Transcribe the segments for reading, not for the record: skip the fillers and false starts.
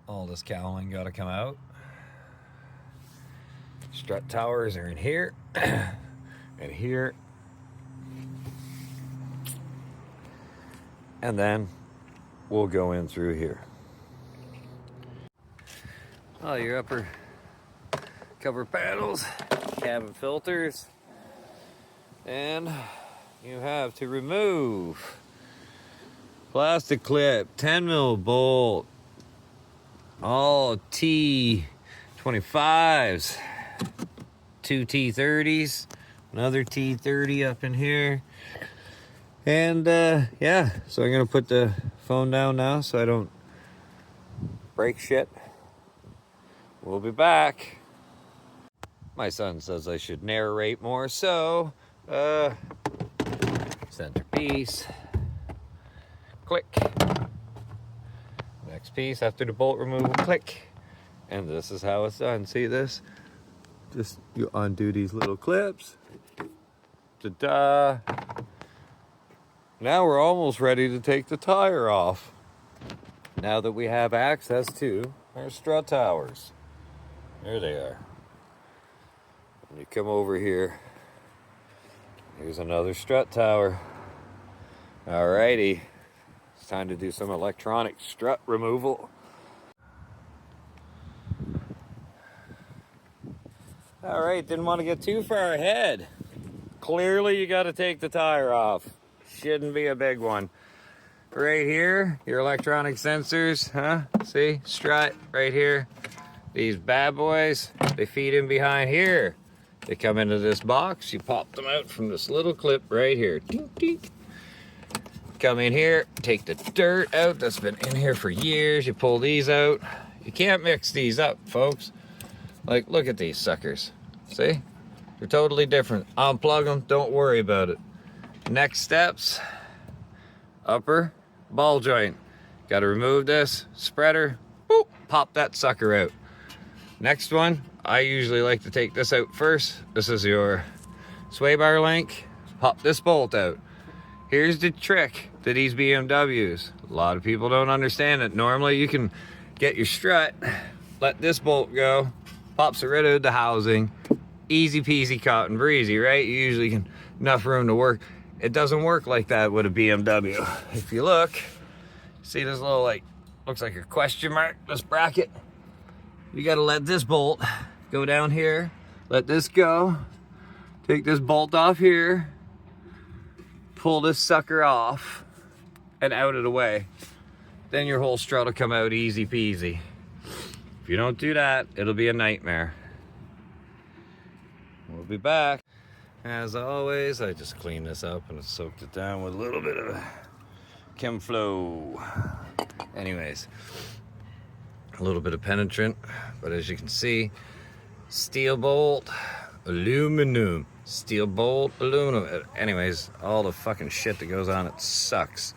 All this cowling got to come out. Strut towers are in here and here. And then we'll go in through here. Oh, your upper cover panels, cabin filters, and you have to remove plastic clip, 10mm bolt, all T25s, 2 T30s, another T30 up in here. And yeah, so I'm gonna put the phone down now so I don't break shit. We'll be back. My son says I should narrate more, so centerpiece, click. Next piece after the bolt removal, click. And this is how it's done. See this? Just you undo these little clips. Ta-da! Now we're almost ready to take the tire off. Now that we have access to our strut towers. There they are. When you come over here, here's another strut tower. Alrighty. It's time to do some electronic strut removal. Alright, didn't want to get too far ahead. Clearly you got to take the tire off. Shouldn't be a big one. Right here, your electronic sensors, huh? See, strut right here. These bad boys, they feed in behind here. They come into this box, you pop them out from this little clip right here. Tink, tink. Come in here, take the dirt out that's been in here for years. You pull these out. You can't mix these up, folks. Like, look at these suckers. See? They're totally different. Unplug them, don't worry about it. Next steps, upper ball joint. Got to remove this spreader, boop, pop that sucker out. Next one, I usually like to take this out first. This is your sway bar link. Pop this bolt out. Here's the trick to these BMWs. A lot of people don't understand it. Normally you can get your strut, let this bolt go, pops it right out of the housing. Easy peasy, cotton breezy, right? You usually can enough room to work. It doesn't work like that with a BMW. If you look, see this little, like, looks like a question mark, this bracket. You gotta let this bolt go down here, let this go, take this bolt off here, pull this sucker off and out of the way. Then your whole strut will come out easy peasy. If you don't do that, it'll be a nightmare. We'll be back. As always, I just cleaned this up and soaked it down with a little bit of Chem Flow. Anyways, a little bit of penetrant, but as you can see, steel bolt, aluminum, steel bolt, aluminum. Anyways, all the fucking shit that goes on it sucks.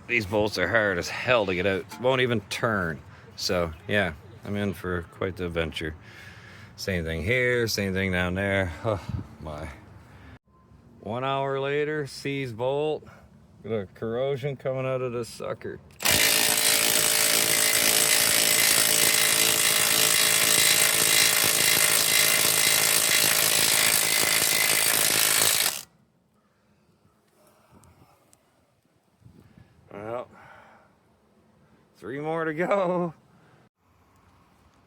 These bolts are hard as hell to get out. Won't even turn. So yeah, I'm in for quite the adventure. Same thing here, same thing down there. Oh my. 1 hour later, seized bolt. Look at the corrosion coming out of this sucker. Well, 3 more to go.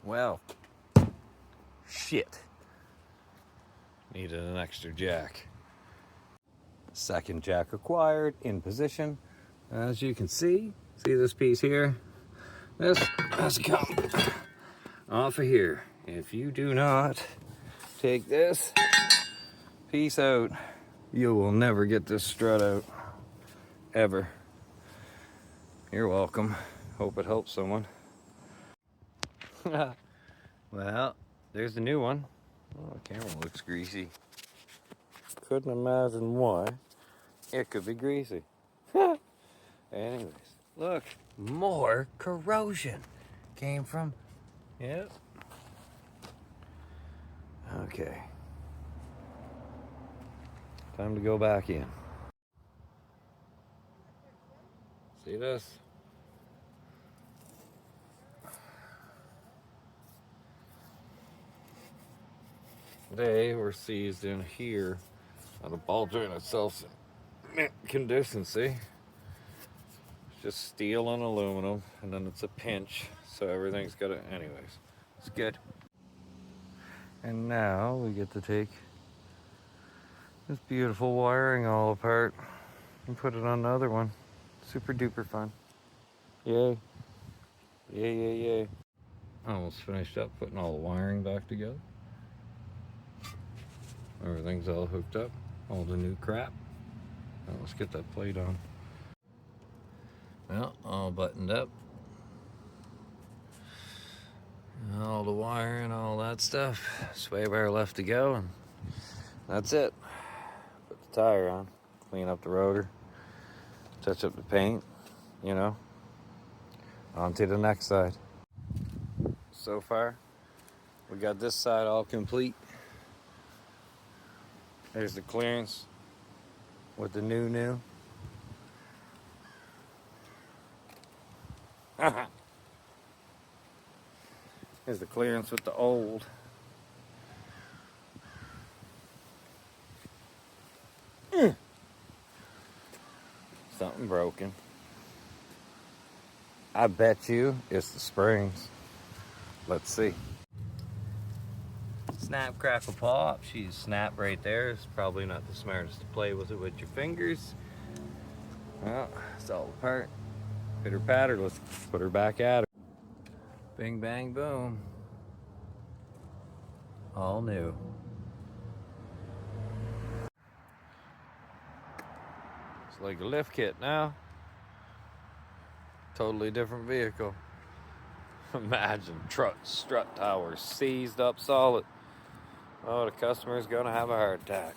Well, shit. Needed an extra jack. Second jack acquired, in position. As you can see this piece here? This has come off of here. If you do not take this piece out, you will never get this strut out. Ever. You're welcome. Hope it helps someone. Well, there's the new one. Oh, the camera looks greasy. Couldn't imagine why it could be greasy. Anyways, look, more corrosion came from, yep. Okay. Time to go back in. See this? they were seized in here on a ball joint itself in mint condition, see? It's just steel and aluminum, and then it's a pinch, so everything's got it. Anyways, it's good. And now we get to take this beautiful wiring all apart and put it on another one. Super duper fun. Yay. Yay, yay, yay. Almost finished up putting all the wiring back together. Everything's all hooked up, all the new crap. Now let's get that plate on. Well, all buttoned up. All the wire and all that stuff. Sway bar left to go, and that's it. Put the tire on, clean up the rotor, touch up the paint, you know. On to the next side. So far, we got this side all complete. There's the clearance with the new. Here's the clearance with the old. Something broken. I bet you it's the springs. Let's see. Snap, crackle, pop. She's snap right there. It's probably not the smartest to play with it with your fingers. Well, it's all apart. Pitter patter. Let's put her back at her. Bing, bang, boom. All new. It's like a lift kit now. Totally different vehicle. Imagine strut tower seized up solid. Oh, the customer's gonna have a heart attack.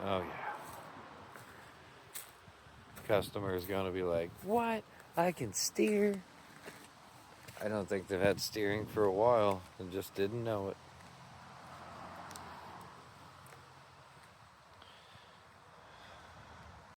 Oh yeah. Customer is gonna be like, what? I can steer. I don't think they've had steering for a while and just didn't know it.